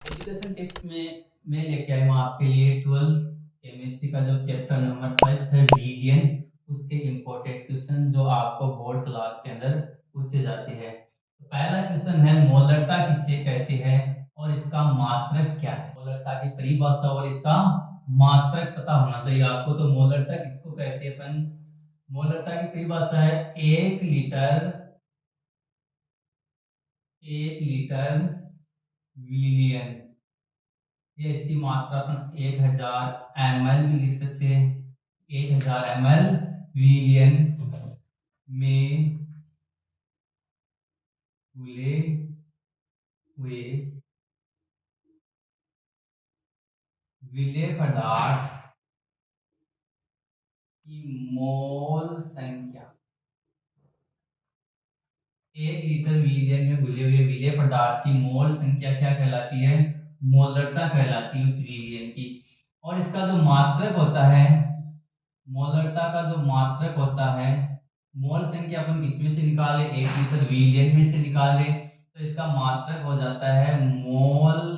Education tips में मैं लेके आया हूँ आपके लिए 12th केमिस्ट्री का जो चैप्टर नंबर फर्स्ट है विलियन, उसके इम्पोर्टेंट क्वेश्चन जो आपको बोर्ड क्लास के अंदर पूछे जाते हैं। तो पहला क्वेश्चन है मोलरता किसे कहते हैं और इसका मात्रक क्या है। मोलरता की परिभाषा और इसका मात्रक पता होना चाहिए आपको। तो मोलरता किसको कहते हैं अपन, मोलरता की परिभाषा है 1 लीटर विलियन। ये इसकी मात्रा अपन 1000 ml भी लिख सकते हैं। 1000 ml विलियन में घुले हुए विलेय पदार्थ की मोल संख्या। 1 लीटर विलियन में घुले हुए विलेय पदार्थ की मोल संख्या क्या कहलाती है, मोलरता कहलाती है उस विलियन की। और इसका जो मात्रक होता है, मोलरता का जो मात्रक होता है, मोल संख्या अपन किसमें से निकाले, 1 लीटर विलियन में से निकाले। तो इसका मात्रक हो जाता है मोल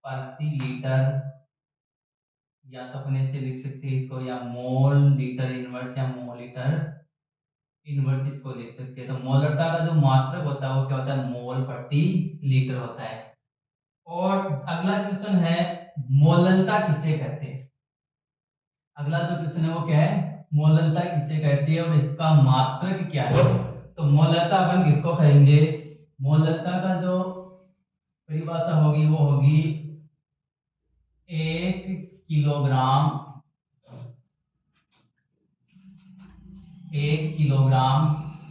प्रति लीटर, या तो अपन ऐसे लिख सकते हैं इसको, या मोल लीटर इनवर्स या मोल लीटर इनवर्स इसको लिख सकते हैं। तो मोलरता का जो मात्रक होता है वो क्या होता है, मोल प्रति लीटर होता है। और अगला क्वेश्चन है मोललता किसे कहते हैं। अगला जो क्वेश्चन है वो क्या है, मोललता किसे कहती है और इसका मात्रक क्या है। तो मोललता अपन किसको कहेंगे, मोललता का जो परिभाषा होगी वो होगी 1 किलोग्राम, 1 किलोग्राम,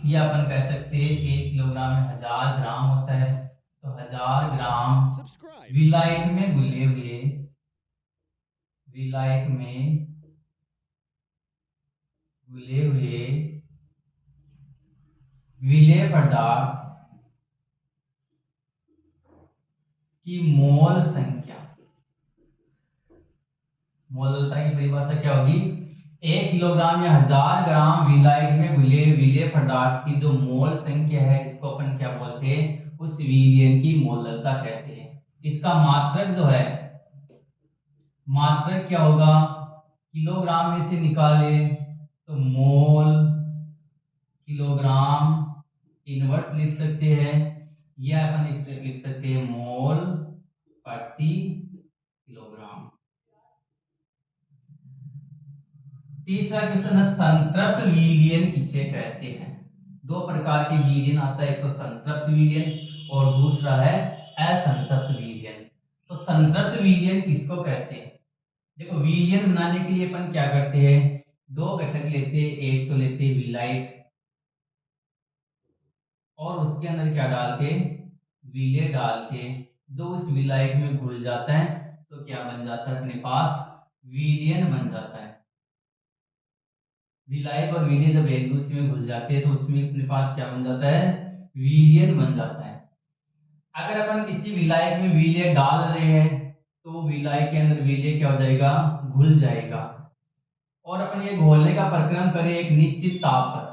या अपन कह सकते हैं 1 किलोग्राम में 1000 ग्राम होता है। तो 1000 ग्राम Subscribe for विलायक more में घुले content. हुए, विलायक में घुले हुए विलेय पदार्थ की मोल संख्या। मोललता की परिभाषा क्या होगी, 1 किलोग्राम या 1000 ग्राम विलायक में घुले विलेय पदार्थ की जो मोल संख्या है, इसको अपन क्या बोलते हैं, उस विलियन की मोललता कहते हैं। इसका मात्रक जो है, मात्रक क्या होगा, किलोग्राम में से निकाले तो मोल किलोग्राम इनवर्स लिख सकते हैं, या अपन इसे लिख सकते हैं मोल प्रति किलोग्राम। तीसरा क्वेश्चन है संतृप्त विलियन किसे कहते हैं। दो प्रकार के विलियन आता है, एक तो संतृप्त विलियन और दूसरा है असंतृप्त विलियन। तो संतृप्त विलियन किसको कहते हैं, देखो विलियन बनाने के लिए अपन क्या करते हैं, दो घटक लेते हैं, एक तो लेते हैं विलायक और उसके अंदर क्या डालते हैं, विलेय डालते हैं, जो उस विलायक में घुल जाता है तो क्या बन जाता है अपने पास, विलियन बन जाता है। विलायक और विलेय जब एक दूसरे में घुल जाते हैं तो उसमें अपने पास क्या बन जाता है, विलियन बन जाता है। अगर अपन किसी विलायक में विलेय डाल रहे हैं तो विलायक के अंदर विलेय क्या हो जाएगा, घुल जाएगा। और अपन ये घोलने का प्रक्रम करें एक निश्चित ताप पर,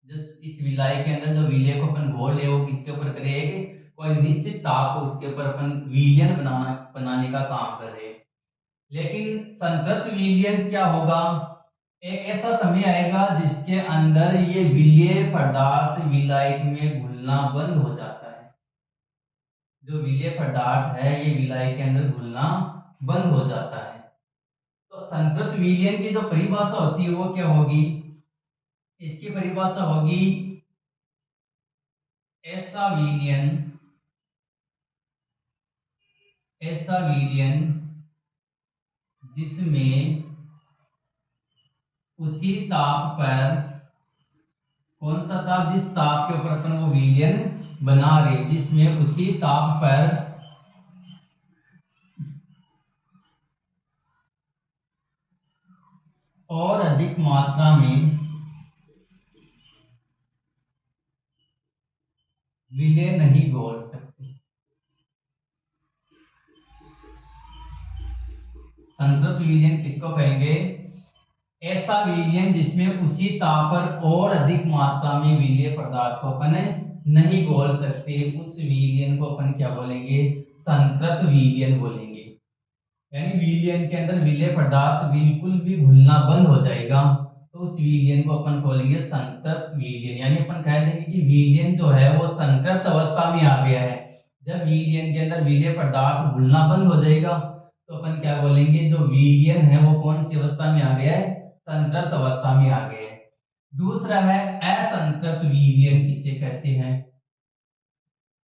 जिस इस विलायक के अंदर जो विलेय को अपन घोल ले वो किसके ऊपर करे, एक कोई निश्चित ताप हो उसके ऊपर अपन विलियन बनाने का काम कर रहे हैं। लेकिन संतृप्त विलियन क्या होगा, एक ऐसा समय आएगा जिसके अंदर ये विलेय पदार्थ विलायक में घुलना बंद हो जाता है। जो विलेय पदार्थ है ये विलायक के अंदर घुलना बंद हो जाता है। तो संतृप्त विलियन की जो परिभाषा होती है वो क्या होगी, इसकी परिभाषा होगी ऐसा विलियन, ऐसा विलियन जिसमें उसी ताप पर, कौन सा ताप, जिस ताप के ऊपर अपन वो विलियन बना रहे, जिसमें उसी ताप पर और अधिक मात्रा में विलेय नहीं घोल सकते। संतृप्त विलियन किसको कहेंगे, ऐसा विलियन जिसमें उसी ताप पर और अधिक मात्रा में विलेय पदार्थ को अपन नहीं घोल सकते, उस विलियन को अपन क्या बोलेंगे, संतृप्त विलयन बोलेंगे। यानी विलयन के अंदर विलेय पदार्थ बिल्कुल भी घुलना बंद हो जाएगा, तो उस विलयन को अपन बोलेंगे संतृप्त विलयन। यानी अपन कह देंगे कि विलयन जो है वो संतृप्त अवस्था में आ गया है। जब विलयन के अंदर विलेय पदार्थ घुलना बंद हो जाएगा तो अपन क्या बोलेंगे, जो विलयन है वो कौन सी अवस्था में आ गया है, संतृप्त अवस्था में आ गया है। दूसरा है असंतृप्त विलयन किसे कहते हैं।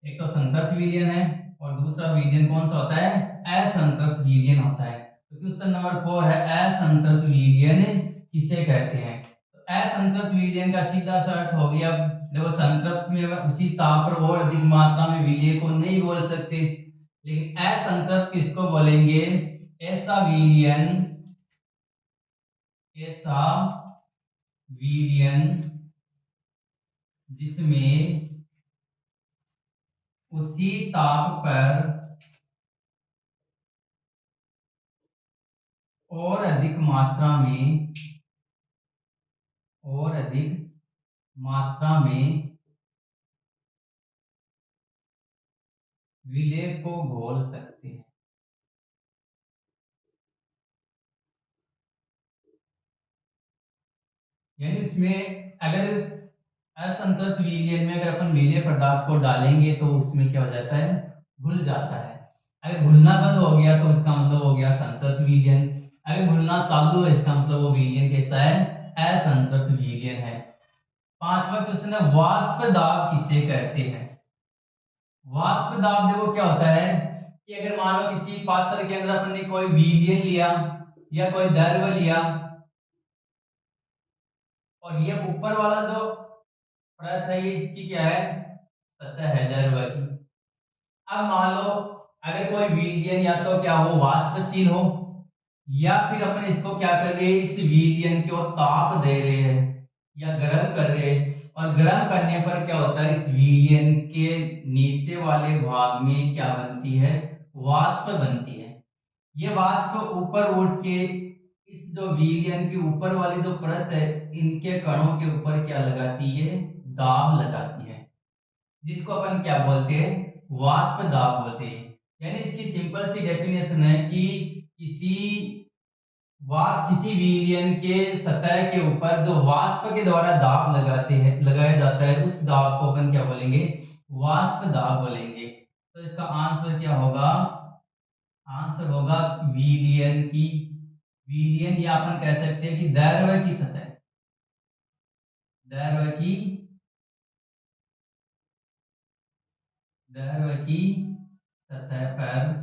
एक तो संतृप्त विलयन है और दूसरा विलयन कौन सा होता है, असंतृप्त विलयन होता है। तो क्वेश्चन नंबर 4 है असंतृप्त विलयन किसे कहते हैं। तो असंतृप्त विलयन का सीधा सा अर्थ हो गया, देखो संतृप्त में उसी ताप पर और अधिक मात्रा में विलय को नहीं बोल सकते, लेकिन असंतृप्त किसको बोलेंगे, ऐसा विलयन, ऐसा विलयन जिसमें उसी ताप पर और अधिक मात्रा में, और अधिक मात्रा में विलेय को घोल सकते हैं। यानी इसमें अगर असंतृप्त विलयन में अगर अपन विलेय पदार्थ को डालेंगे तो उसमें क्या हो जाता है, घुल जाता है। अगर घुलना बंद हो गया तो इसका मतलब हो गया संतृप्त विलयन। अगर घुलना चालू है इसका मतलब वो विलयन कैसा है, असंतृप्त विलयन है। पांचवा क्वेश्चन है वाष्प दाब किसे कहते हैं। वाष्प दाब देखो क्या होता है कि अगर मान लो किसी पात्र के अंदर अपन ने कोई विलयन लिया या कोई द्रव्य लिया और ये ऊपर वाला जो परत है ये इसकी क्या है, सतह है द्रव्य की। अब मान लो अगर कोई विलयन या तो क्या हो वाष्पशील हो, या फिर अपन इसको क्या कर रहे हैं, इस विलयन को ताप दे रहे हैं या गर्म कर रहे हैं, और गर्म करने पर क्या होता है, इस विलयन के नीचे वाले भाग में क्या बनती है, वाष्प बनती है। ये वाष्प ऊपर उठ के इस जो विलयन के ऊपर वाली जो परत है इनके कणों के ऊपर क्या लगाती है, दाब लगाती है, जिसको अपन क्या बोलते हैं, वाष्प दाब बोलते हैं। यानी इसकी सिंपल सी डेफिनेशन है कि किसी किसी विलयन के सतह के ऊपर जो वाष्प के द्वारा दाब लगाते हैं, लगाया जाता है, उस दाब को अपन क्या बोलेंगे, वाष्प दाब बोलेंगे। तो इसका आंसर क्या होगा, आंसर होगा विलयन की, विलयन या अपन कह सकते हैं कि द्रव्य की सतह, द्रव्य की, द्रव्य की सतह पर,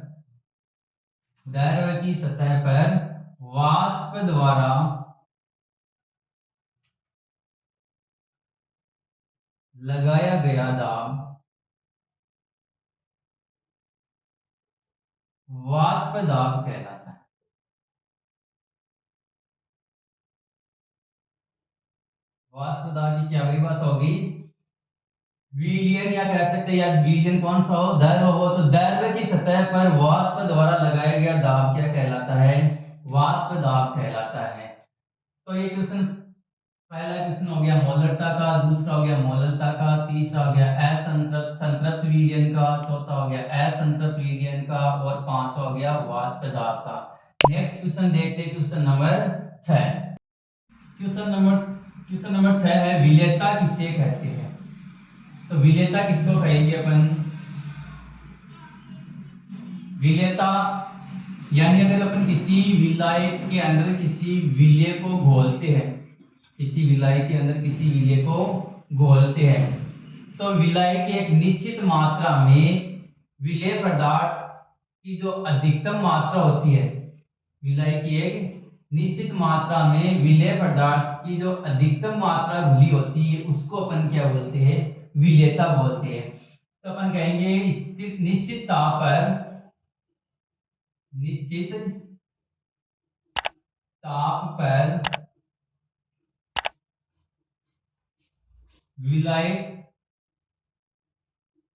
द्रव्य की सतह पर वाष्प द्वारा लगाया गया दाब वाष्प दाब कहलाता है। वाष्प दाब की क्या परिभाषा होगी, विलयन या कह सकते हैं या विलयन कौन सा हो, द्रव्य हो, तो द्रव्य की सतह पर वाष्प द्वारा लगाया गया दाब क्या कहलाता है, वाष्प दाब कहलाता है। तो ये क्वेश्चन, पहला क्वेश्चन हो गया मोलरता का, दूसरा हो गया मोलरता का, तीसरा हो गया असंतृप्त संतृप्त विलयन का, चौथा हो गया असंतृप्त विलयन का, और पांचवा हो गया वाष्प दाब का। नेक्स्ट क्वेश्चन देखते हैं, क्वेश्चन नंबर 6। क्वेश्चन नंबर 6 है विलेयता किसे कहते हैं। तो विलेयता किसको कहेंगे अपन, विलेयता यानी अगर अपन किसी विलायक के अंदर किसी विलेय को घोलते हैं, किसी विलायक के अंदर किसी विलेय को घोलते हैं, तो विलायक की एक निश्चित मात्रा में विलेय पदार्थ की जो अधिकतम मात्रा होती है, विलायक की एक निश्चित मात्रा में विलेय पदार्थ की जो अधिकतम मात्रा घुली होती है उसको अपन क्या बोलते हैं, विलेयता बोलते हैं। तो अपन कहेंगे स्थिर निश्चित ताप पर, निश्चित ताप पर विलायक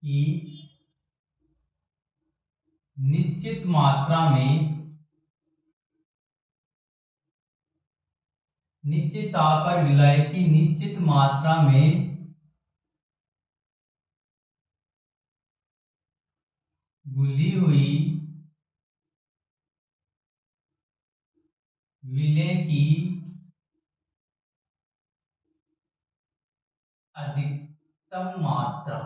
की निश्चित मात्रा में, निश्चित ताप पर विलायक की निश्चित मात्रा में घुली हुई विलेय की अधिकतम मात्रा,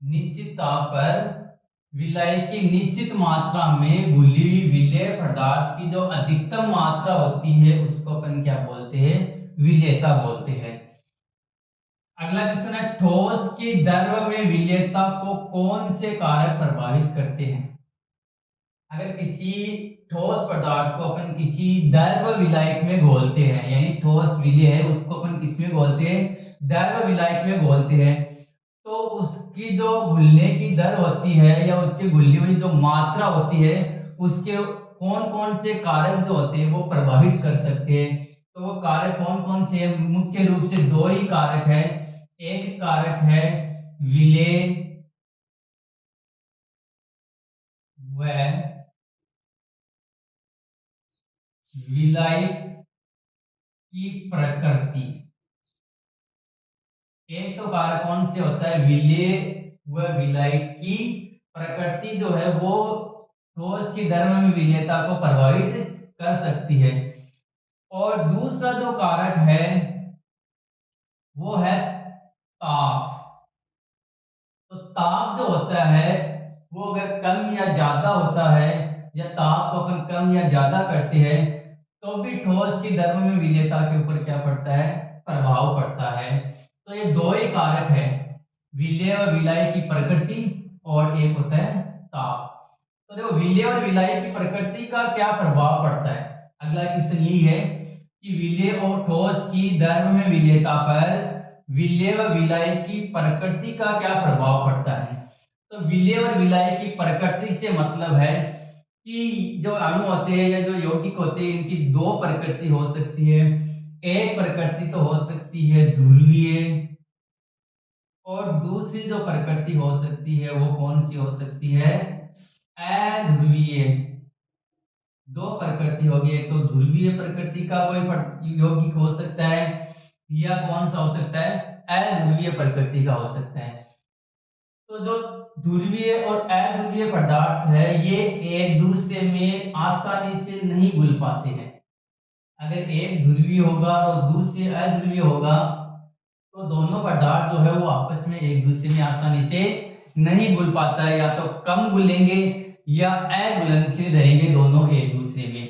निश्चित ताप पर विलायक की निश्चित मात्रा में घुली हुई विलेय पदार्थ की जो अधिकतम मात्रा होती है उसको अपन क्या बोलते हैं, विलेयता बोलते हैं। अगला क्वेश्चन है, ठोस की द्रव में विलेयता को कौन से कारक प्रभावित करते हैं। अगर किसी ठोस पदार्थ को अपन किसी द्रव विलायक में घोलते हैं, यानी ठोस विलेय है उसको अपन किस में घोलते हैं, द्रव विलायक में घोलते हैं, तो उसकी जो घुलने की दर होती है या उसकी घुलने हुई जो मात्रा होती है उसके कौन कौन से कारक जो होते हैं वो प्रभावित कर सकते हैं। तो वो कारक कौन कौन से हैं, मुख्य रूप से दो ही कारक है। एक कारक है विलेय व विलायक की प्रकृति। एक तो कारक कौन से होता है, विलेय व विलायक की प्रकृति जो है वो ठोस की धर्म में विलेयता को प्रभावित कर सकती है। और दूसरा जो कारक है वो है ताप। तो ताप जो होता है वो अगर कम या ज्यादा होता है या ताप को अपन कम या ज्यादा करते हैं तो भी ठोस की धर्म में विलेयता के ऊपर क्या पड़ता है, प्रभाव पड़ता है। तो ये दो ही कारक है, विलेय और विलाय की प्रकृति और एक होता है ताप। तो देखो विलेय और विलाय की प्रकृति का क्या प्रभाव पड़ता है। अगला क्वेश्चन यही है कि विलेय और ठोस की द्रव में विलेयता पर विलेय व विलाय की प्रकृति का क्या प्रभाव पड़ता है। तो विलेय और विलाय की प्रकृति से मतलब है कि जो अणु होते हैं या जो यौगिक होते हैं इनकी दो प्रकृति हो सकती है। एक प्रकृति तो हो सकती है ध्रुवीय और दूसरी जो प्रकृति हो सकती है वो कौन सी हो सकती है, अध्रुवीय। दो प्रकृति होगी, एक तो ध्रुवीय प्रकृति का कोई यौगिक हो सकता है या कौन सा हो सकता है, अध्रुवीय प्रकृति का हो सकता है। तो जो ध्रुवीय और अध्रुवीय पदार्थ है ये एक दूसरे में आसानी से नहीं घुल पाते हैं। अगर एक ध्रुवीय होगा और दूसरे अध्रुवीय होगा तो दोनों पदार्थ जो है वो आपस में एक दूसरे में आसानी से नहीं घुल पाता है, या तो कम घुलेंगे या अघुलनशील रहेंगे दोनों एक दूसरे में।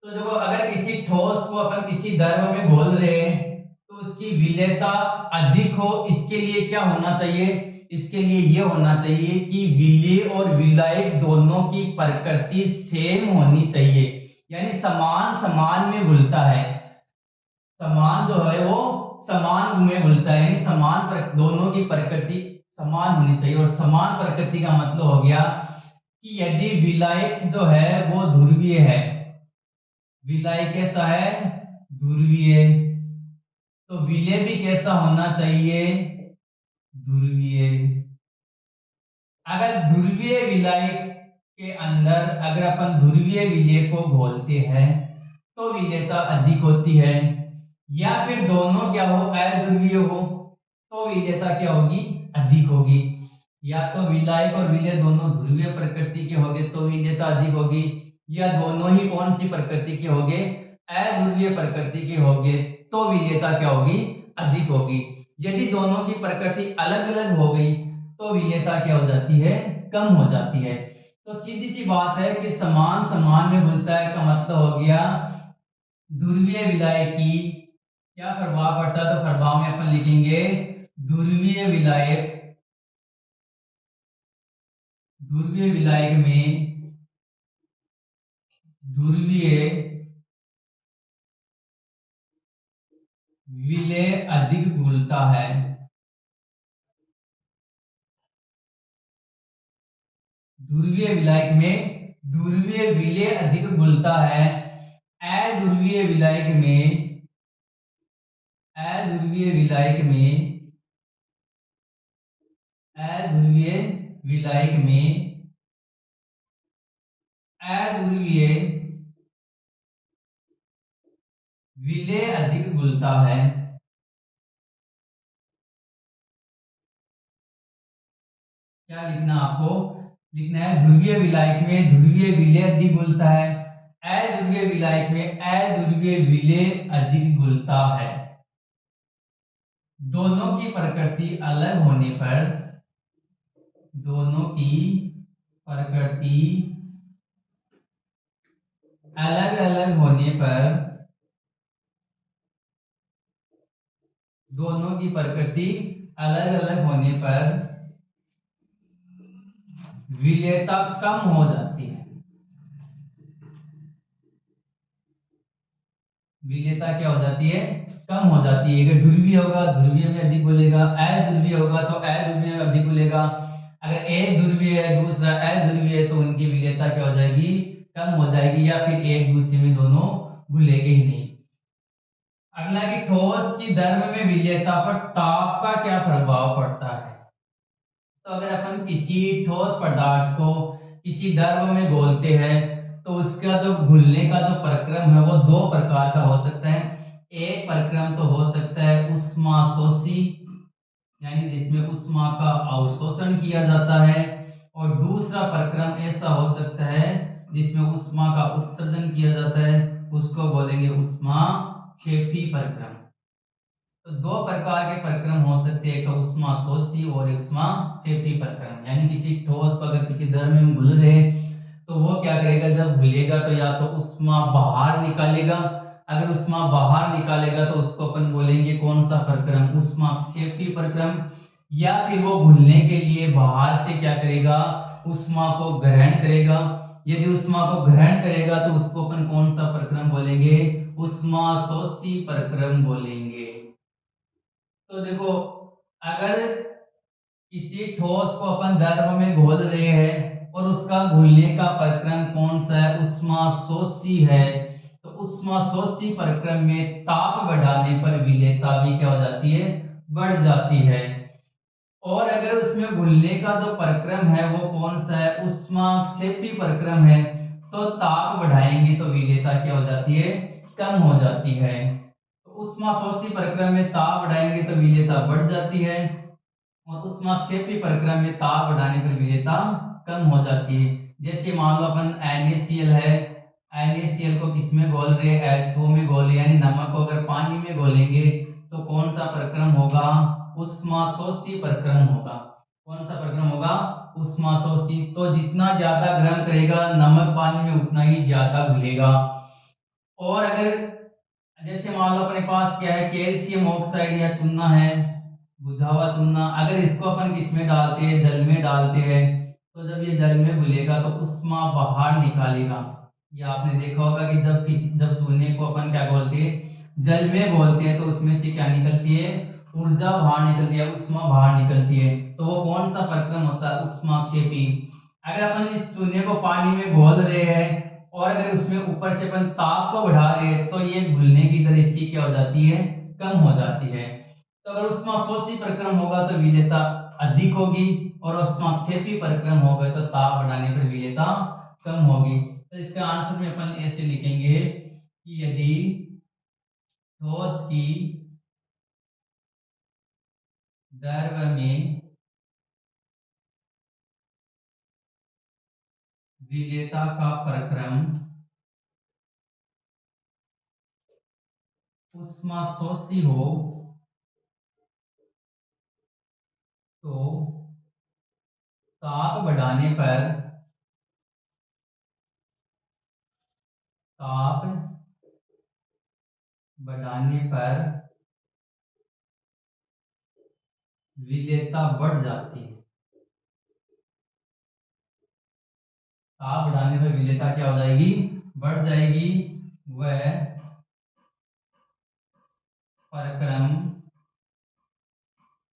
तो देखो अगर किसी ठोस को अपन किसी द्रव में घोल रहे हैं तो उसकी विलेयता अधिक हो, इसके लिए क्या होना चाहिए, इसके लिए ये होना चाहिए कि विलेय और विलायक दोनों की प्रकृति सेम होनी चाहिए, यानी समान समान में घुलता है। समान जो है वो समान में घुलता है, यानी समान दोनों की प्रकृति समान होनी चाहिए। और समान प्रकृति का मतलब हो गया कि यदि विलायक जो है वो ध्रुवीय है, विलायक कैसा है, ध्रुवीय, तो विलेय भी कैसा होना चाहिए, ध्रुवीय। अगर ध्रुवीय विलायक के अंदर अगर अपन ध्रुवीय विलेय को घोलते हैं तो विलेयता अधिक होती है, या फिर दोनों क्या हो, अध्रुवीय हो तो विलेयता क्या होगी, अधिक होगी। या तो विलायक और विलेय दोनों ध्रुवीय प्रकृति के होंगे तो विलेयता अधिक होगी, या दोनों ही कौन सी प्रकृति के होंगे, अध्रुवीय प्रकृति के होंगे तो विलेयता क्या होगी, अधिक होगी। यदि दोनों की प्रकृति अलग अलग हो गई तो विलेयता क्या हो जाती है, कम हो जाती है। तो सीधी सी बात है कि समान समान में घुलता है का मतलब हो गया ध्रुवीय विलायक की क्या प्रभाव पड़ता है, तो प्रभाव में अपन लिखेंगे ध्रुवीय विलायक, ध्रुवीय विलायक में ध्रुवीय विलेय अधिक घुलता है। ध्रुवीय विलायक में ध्रुवीय विलेय अधिक घुलता है, अध्रुवीय विलायक में, अध्रुवीय विलायक में, अध्रुवीय विलायक में अध्रुवीय विलेय अधिक घुलता है। क्या लिखना आपको? लिखना है ध्रुवीय विलायक में ध्रुवीय विलेय अधिक घुलता है, अध्रुवीय विलायक में अध्रुवीय विलेय अधिक घुलता है। दोनों की प्रकृति अलग होने पर, दोनों की प्रकृति अलग अलग होने पर, दोनों की प्रकृति अलग अलग होने पर विलेयता कम हो जाती है। विलेयता क्या हो जाती है? कम हो जाती है। अगर ध्रुवीय होगा ध्रुवीय में अधिक घुलेगा, अध्रुवीय होगा तो अध्रुवीय में अधिक घुलेगा। अगर एक ध्रुवीय है दूसरा अध्रुवीय है तो उनकी विलेयता क्या हो जाएगी? कम हो जाएगी, या फिर एक दूसरे में दोनों घुलेंगे ही नहीं। अगला कि ठोस की धर्म में विलेयता पर ताप का क्या प्रभाव पड़ता है? तो अगर अपन किसी ठोस पदार्थ को किसी द्रव में घोलते हैं तो उसका जो घुलने का जो प्रक्रम है वो दो प्रकार का हो सकता है। एक प्रक्रम तो हो सकता है ऊष्माशोषी, यानी जिसमें ऊष्मा का अवशोषण किया जाता है, और दूसरा प्रक्रम ऐसा हो सकता है जिसमें ऊष्मा का उत्सर्जन किया जाता है, उसको बोलेंगे ऊष्माक्षेपी प्रक्रम। तो दो प्रकार के प्रक्रम हो सकते हैं, एक तो ऊष्माशोषी और एक ऊष्माक्षेपी प्रक्रम। यानी किसी ठोस को अगर किसी द्रव में हम घुल रहे हैं तो वो क्या करेगा, जब घुलेगा तो या तो ऊष्मा बाहर निकालेगा, अगर ऊष्मा बाहर निकालेगा तो उसको अपन बोलेंगे कौन सा प्रक्रम? ऊष्माक्षेपी प्रक्रम। या फिर वो घुलने के लिए बाहर से क्या करेगा, ऊष्मा को ग्रहण करेगा। यदि ऊष्मा को ग्रहण करेगा तो उसको अपन कौन सा प्रक्रम बोलेंगे? ऊष्माशोषी प्रक्रम बोलेंगे। तो देखो, अगर किसी ठोस को अपन द्रव में घोल रहे हैं और उसका घुलने का प्रक्रम कौन सा है? ऊष्माशोषी है। तो ऊष्माशोषी प्रक्रम में ताप बढ़ाने पर विलेयता भी क्या हो जाती है? बढ़ जाती है। और अगर उसमें घुलने का जो प्रक्रम है वो कौन सा है? ऊष्माक्षेपी प्रक्रम है। तो ताप बढ़ाएंगे तो विलेयता क्या हो जाती है? कम हो जाती है। तो ऊष्माशोषी प्रक्रम में ताप बढ़ाएंगे तो विलेयता बढ़ जाती है, और ऊष्माक्षेपी प्रक्रम में ताप बढ़ाने पर विलेयता कम हो जाती है। जैसे मान लो अपन NaCl है, NaCl को किसमें घोल रहे हैं? H2O में घोले, यानी नमक को अगर पानी में घोलेंगे तो कौन सा प्रक्रम होगा? ऊष्माशोषी प्रक्रम होगा। कौन सा प्रक्रम होगा? ऊष्माशोषी। तो जितना ज्यादा गर्म करेगा नमक पानी में उतना ही ज्यादा घुलेगा। और अगर जैसे मान लो अपने पास क्या है, कैल्शियम ऑक्साइड या चूना है, बुझा हुआ चूना, अगर इसको अपन किस में डालते हैं? जल में डालते हैं। तो जब ये जल में घुलेगा तो ऊष्मा बाहर निकालेगा। ये आपने देखा होगा कि जब चूने को अपन क्या बोलते हैं, जल में घोलते हैं, तो उसमें से क्या निकलती है? ऊर्जा बाहर निकलती है, ऊष्मा बाहर निकलती है। तो वो कौन सा प्रक्रम होता है? ऊष्माक्षेपी। अगर अपन इस चूने को पानी में घोल रहे हैं और अगर उसमें ऊपर से अपन ताप को बढ़ा रहे हैं तो ये घुलने की दर इसकी क्या हो जाती है? कम हो जाती है। तो अगर ऊष्माशोषी प्रक्रम होगा तो विलेयता अधिक होगी, और ऊष्माक्षेपी प्रक्रम होगा तो ताप बढ़ाने पर विलेयता कम होगी। तो इसका आंसर में अपन ऐसे लिखेंगे कि यदि ठोस की द्रव में विलेयता का प्रक्रम ऊष्माशोषी हो तो ताप बढ़ाने पर, ताप बढ़ाने पर विलेयता बढ़ जाती है। ताप बढ़ाने पर विलेयता क्या हो जाएगी? बढ़ जाएगी। वह प्रक्रम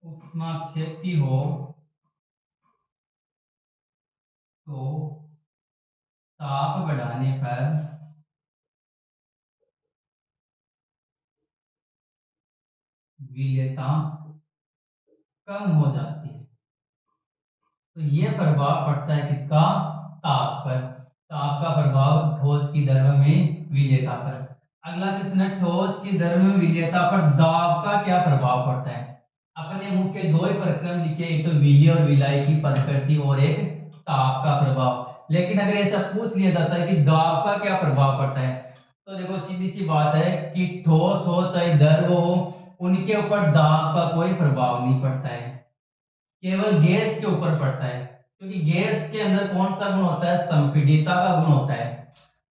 ऊष्माक्षेपी हो तो ताप बढ़ाने पर विलेयता कम हो जाती है। तो ये प्रभाव पड़ता है किसका? ताप पर। ताप का प्रभाव ठोस की द्रव में विलेयता पर। अगला क्वेश्चन है, ठोस की द्रव में विलेयता पर दाब का क्या प्रभाव पड़ता है? अपने मुख्य दो ही प्रक्रम लिखे, एक तो विलीय और विलायक की प्रकृति और एक ताप का प्रभाव। लेकिन अगर ऐसा पूछ लिया जाता है कि दाब का क्या प्रभाव पड़ता है, तो देखो सीधी सी बात है कि ठोस हो चाहे द्रव हो, उनके ऊपर दाब का कोई प्रभाव नहीं पड़ता है, केवल गैस के ऊपर पड़ता है। क्योंकि गैस के अंदर कौन सा गुण होता है, संपीड़ितता का गुण होता है।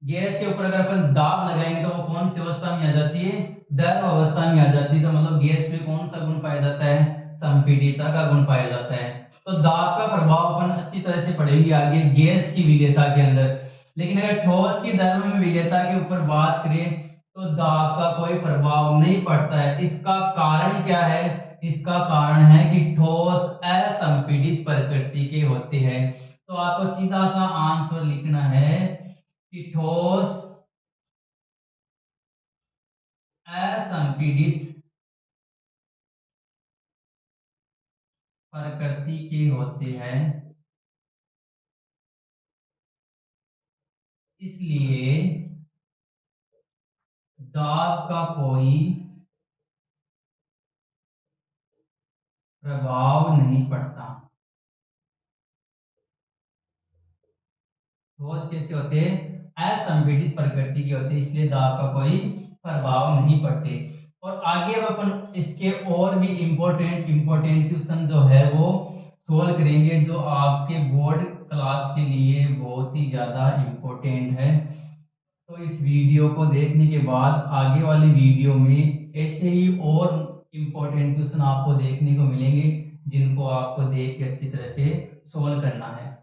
गैस के ऊपर अगर अपन दाब लगाएंगे तो वो कौन सी अवस्था में आ जाती है, द्रव अवस्था में आ जाती है। तो मतलब गैस में कौन सा गुण पाया जाता है, संपीड़ितता का गुण पाया जाता है। तो दाब का प्रभाव अपन अच्छी तरह से पढ़ेंगे आगे गैस की विलेयता के अंदर। लेकिन अगर ठोस की द्रव में विलेयता के ऊपर बात करें तो दाब का कोई प्रभाव नहीं पड़ता है। इसका कारण क्या है, इसका कारण है कि ठोस असंपीड़ित प्रकृति के होते हैं। तो आपको सीधा सा आंसर लिखना है कि ठोस असंपीड़ित प्रकृति के होते हैं, इसलिए दाब का कोई प्रभाव नहीं पड़ता। ठोस कैसे होते हैं, असंपीड़ित प्रकृति के होते हैं, इसलिए दाब का कोई प्रभाव नहीं पड़ते। और आगे अब अपन इसके और भी इम्पोर्टेंट क्वेश्चन जो है वो सोल्व करेंगे, जो आपके बोर्ड क्लास के लिए बहुत ही ज्यादा इम्पोर्टेंट है। तो इस वीडियो को देखने के बाद आगे वाली वीडियो में ऐसे ही और इम्पोर्टेंट क्वेश्चन आपको देखने को मिलेंगे, जिनको आपको देख के अच्छी तरह से सोल्व करना है।